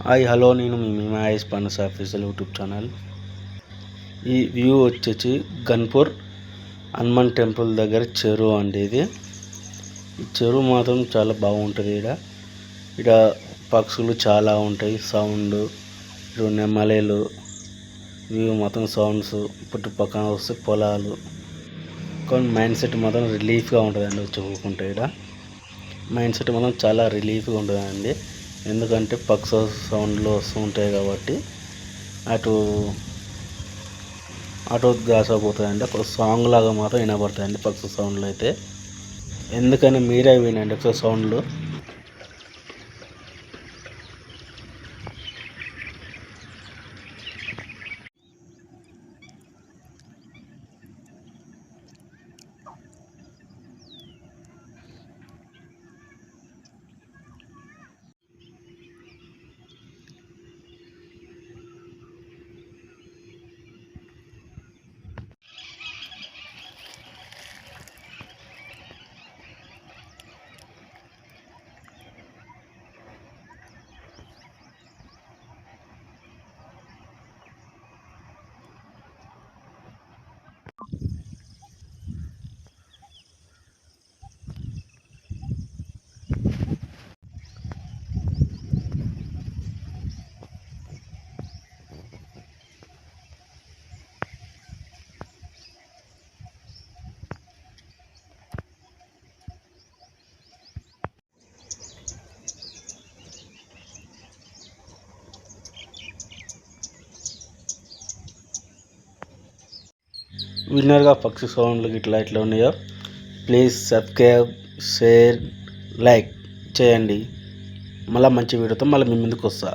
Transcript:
Hi hello నేను మీ మహేష్ పనస official YouTube channel. ఈ వ్యూ వచ్చేసి గన్పూర్ హనుమాన్ టెంపుల్ దగ్గర చెరువు అండి. ఇది ఈ చెరువు మాత్రం చాలా బాగుంటుంది. ఇక్కడ పక్షులు చాలా ఉంటాయి. సౌండ్ నెమలేలు వ్యూ మొత్తం సౌండ్స్ చుట్టుపక్కల వస్తే పొలాలు కానీ మైండ్ సెట్ మాత్రం రిలీఫ్గా ఉంటుందండి. చూసుకుంటే ఇక్కడ మైండ్ సెట్ మాత్రం చాలా రిలీఫ్గా ఉంటుందండి. ఎందుకంటే పక్షి సౌండ్లు వస్తూ ఉంటాయి కాబట్టి అటు గ్యాస్ అయిపోతుందండి. ఒక సాంగ్ లాగా మాత్రం వినబడతాయండి పక్షి సౌండ్లు అయితే. ఎందుకని మీరే వినండి ఒకసారి సౌండ్లు. విన్నర్గా పక్షి సౌండ్లు ఇట్లా ఉన్నాయో ప్లీజ్ సబ్స్క్రైబ్, షేర్, లైక్ చేయండి. మళ్ళీ మంచి వీడియోతో మళ్ళీ మీ ముందుకు వస్తా.